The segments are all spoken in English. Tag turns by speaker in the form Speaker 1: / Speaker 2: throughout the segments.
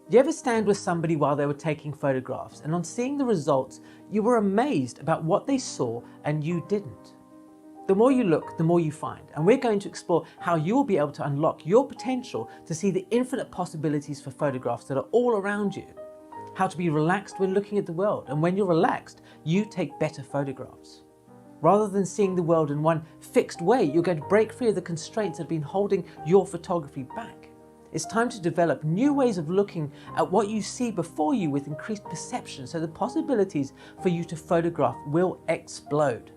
Speaker 1: Do you ever stand with somebody while they were taking photographs, and on seeing the results, you were amazed about what they saw and you didn't? The more you look, the more you find, and we're going to explore how you will be able to unlock your potential to see the infinite possibilities for photographs that are all around you. How to be relaxed when looking at the world, and when you're relaxed, you take better photographs. Rather than seeing the world in one fixed way, you're going to break free of the constraints that have been holding your photography back. It's time to develop new ways of looking at what you see before you with increased perception, so the possibilities for you to photograph will explode.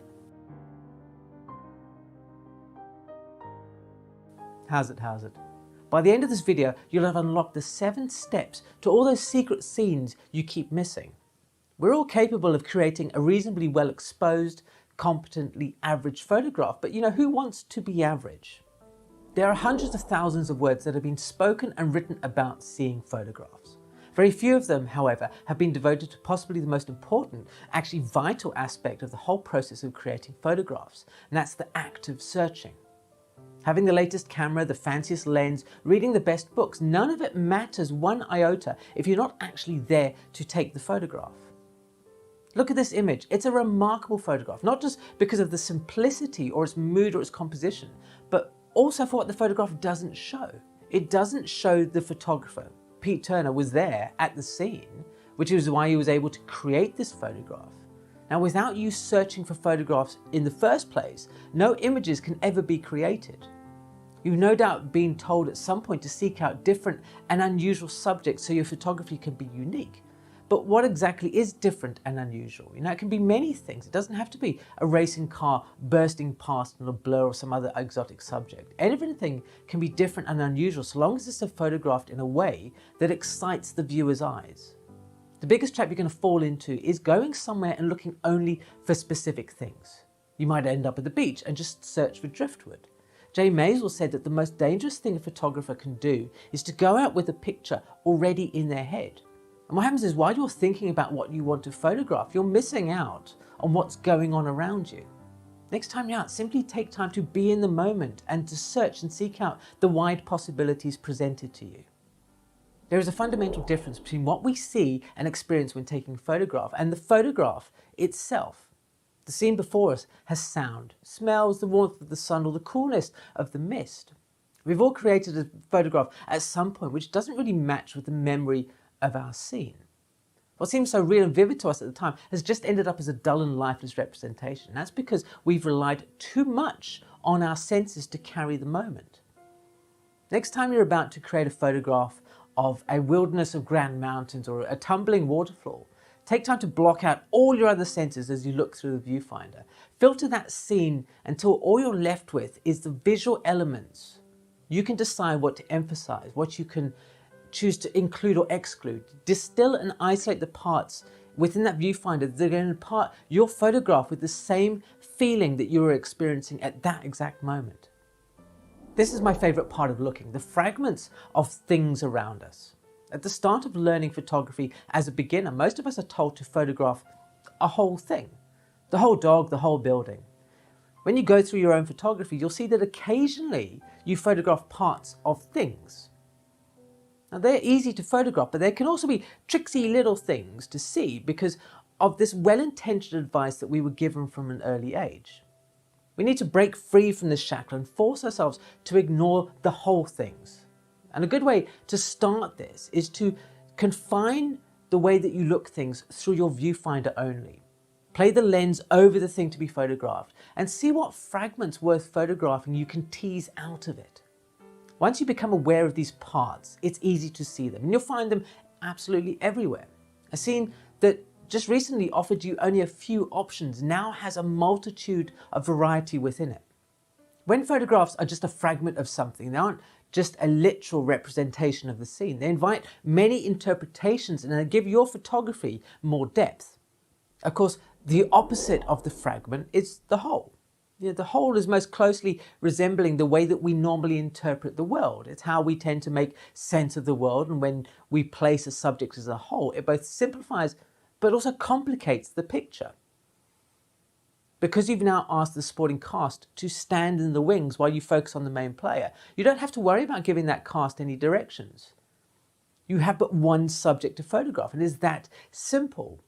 Speaker 1: How's it? By the end of this video, you'll have unlocked the 7 steps to all those secret scenes you keep missing. We're all capable of creating a reasonably well exposed, competently average photograph, but who wants to be average? There are hundreds of thousands of words that have been spoken and written about seeing photographs. Very few of them, however, have been devoted to possibly the most important, actually vital aspect of the whole process of creating photographs, and that's the act of searching. Having the latest camera, the fanciest lens, reading the best books, none of it matters one iota if you're not actually there to take the photograph. Look at this image. It's a remarkable photograph, not just because of the simplicity or its mood or its composition, but also for what the photograph doesn't show. It doesn't show the photographer. Pete Turner was there at the scene, which is why he was able to create this photograph. Now, without you searching for photographs in the first place, no images can ever be created. You've no doubt been told at some point to seek out different and unusual subjects so your photography can be unique. But what exactly is different and unusual? It can be many things. It doesn't have to be a racing car bursting past in a blur or some other exotic subject. Everything can be different and unusual so long as it's photographed in a way that excites the viewer's eyes. The biggest trap you're going to fall into is going somewhere and looking only for specific things. You might end up at the beach and just search for driftwood. Jay Maisel said that the most dangerous thing a photographer can do is to go out with a picture already in their head. And what happens is, while you're thinking about what you want to photograph, you're missing out on what's going on around you. Next time you're out, simply take time to be in the moment and to search and seek out the wide possibilities presented to you. There is a fundamental difference between what we see and experience when taking a photograph and the photograph itself. The scene before us has sound, smells, the warmth of the sun, or the coolness of the mist. We've all created a photograph at some point which doesn't really match with the memory of our scene. What seems so real and vivid to us at the time has just ended up as a dull and lifeless representation. That's because we've relied too much on our senses to carry the moment. Next time you're about to create a photograph of a wilderness of grand mountains or a tumbling waterfall, take time to block out all your other senses as you look through the viewfinder. Filter that scene until all you're left with is the visual elements. You can decide what to emphasize, what you can choose to include or exclude. Distill and isolate the parts within that viewfinder that are going to impart your photograph with the same feeling that you were experiencing at that exact moment. This is my favorite part of looking, the fragments of things around us. At the start of learning photography as a beginner, most of us are told to photograph a whole thing, the whole dog, the whole building. When you go through your own photography, you'll see that occasionally you photograph parts of things. Now, they're easy to photograph, but they can also be tricksy little things to see because of this well-intentioned advice that we were given from an early age. We need to break free from this shackle and force ourselves to ignore the whole things. And a good way to start this is to confine the way that you look things through your viewfinder only. Play the lens over the thing to be photographed and see what fragments worth photographing you can tease out of it. Once you become aware of these parts, it's easy to see them, and you'll find them absolutely everywhere. A scene that just recently offered you only a few options now has a multitude of variety within it. When photographs are just a fragment of something, they aren't just a literal representation of the scene. They invite many interpretations and they give your photography more depth. Of course, the opposite of the fragment is the whole. The whole is most closely resembling the way that we normally interpret the world. It's how we tend to make sense of the world, and when we place a subject as a whole, it both simplifies but also complicates the picture. Because you've now asked the supporting cast to stand in the wings while you focus on the main player, you don't have to worry about giving that cast any directions. You have but one subject to photograph, and it's that simple.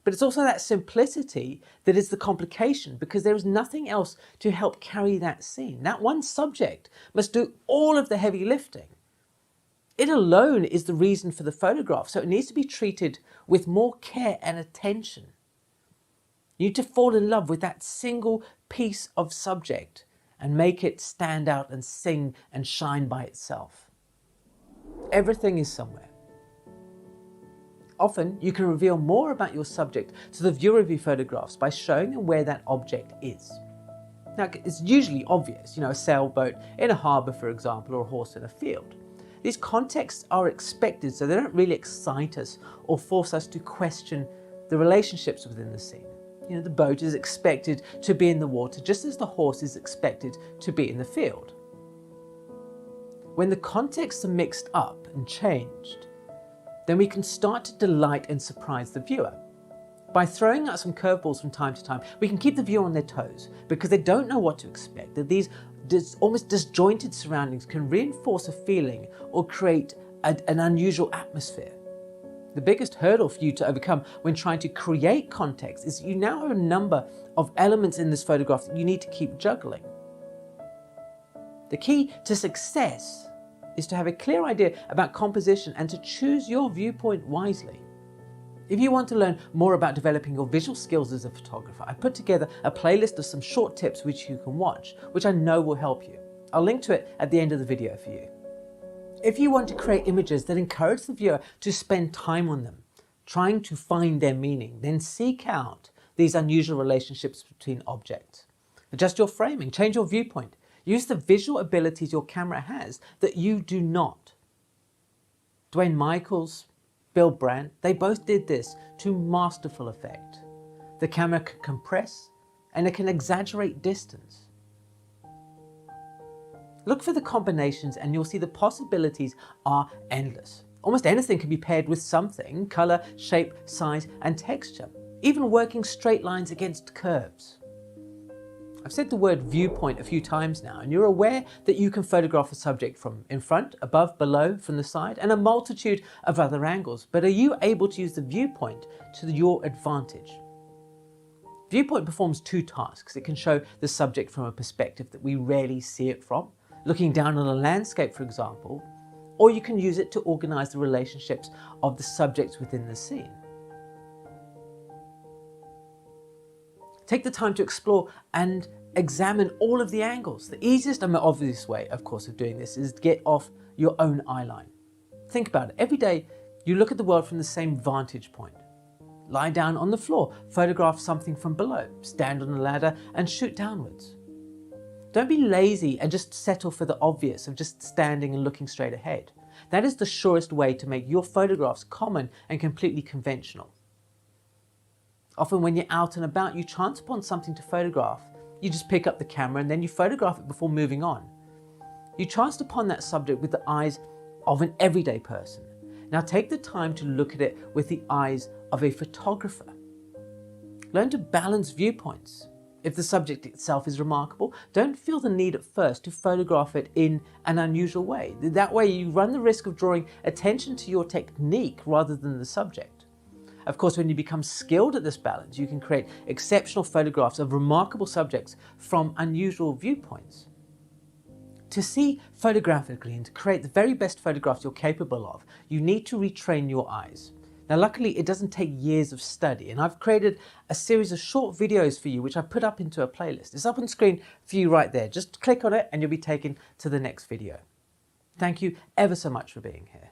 Speaker 1: But it's also that simplicity that is the complication, because there is nothing else to help carry that scene. That one subject must do all of the heavy lifting. It alone is the reason for the photograph, so it needs to be treated with more care and attention. You need to fall in love with that single piece of subject and make it stand out and sing and shine by itself. Everything is somewhere. Often, you can reveal more about your subject to the viewer of your photographs by showing them where that object is. Now, it's usually obvious, a sailboat in a harbour, for example, or a horse in a field. These contexts are expected, so they don't really excite us or force us to question the relationships within the scene. The boat is expected to be in the water, just as the horse is expected to be in the field. When the contexts are mixed up and changed, then we can start to delight and surprise the viewer. By throwing out some curveballs from time to time, we can keep the viewer on their toes, because they don't know what to expect, that these almost disjointed surroundings can reinforce a feeling or create an unusual atmosphere. The biggest hurdle for you to overcome when trying to create context is you now have a number of elements in this photograph that you need to keep juggling. The key to success is to have a clear idea about composition and to choose your viewpoint wisely. If you want to learn more about developing your visual skills as a photographer, I put together a playlist of some short tips which you can watch, which I know will help you. I'll link to it at the end of the video for you. If you want to create images that encourage the viewer to spend time on them, trying to find their meaning, then seek out these unusual relationships between objects. Adjust your framing, change your viewpoint. Use the visual abilities your camera has that you do not. Dwayne Michaels, Bill Brandt, they both did this to masterful effect. The camera can compress and it can exaggerate distance. Look for the combinations and you'll see the possibilities are endless. Almost anything can be paired with something: color, shape, size, and texture. Even working straight lines against curves. I've said the word viewpoint a few times now, and you're aware that you can photograph a subject from in front, above, below, from the side, and a multitude of other angles. But are you able to use the viewpoint to your advantage? Viewpoint performs two tasks. It can show the subject from a perspective that we rarely see it from, looking down on a landscape, for example, or you can use it to organize the relationships of the subjects within the scene. Take the time to explore and examine all of the angles. The easiest and most obvious way, of course, of doing this is to get off your own eye line. Think about it. Every day, you look at the world from the same vantage point. Lie down on the floor, photograph something from below, stand on a ladder and shoot downwards. Don't be lazy and just settle for the obvious of just standing and looking straight ahead. That is the surest way to make your photographs common and completely conventional. Often when you're out and about, you chance upon something to photograph. You just pick up the camera and then you photograph it before moving on. You chanced upon that subject with the eyes of an everyday person. Now take the time to look at it with the eyes of a photographer. Learn to balance viewpoints. If the subject itself is remarkable, don't feel the need at first to photograph it in an unusual way. That way you run the risk of drawing attention to your technique rather than the subject. Of course, when you become skilled at this balance, you can create exceptional photographs of remarkable subjects from unusual viewpoints. To see photographically and to create the very best photographs you're capable of, you need to retrain your eyes. Now, luckily, it doesn't take years of study, and I've created a series of short videos for you, which I put up into a playlist. It's up on screen for you right there. Just click on it and you'll be taken to the next video. Thank you ever so much for being here.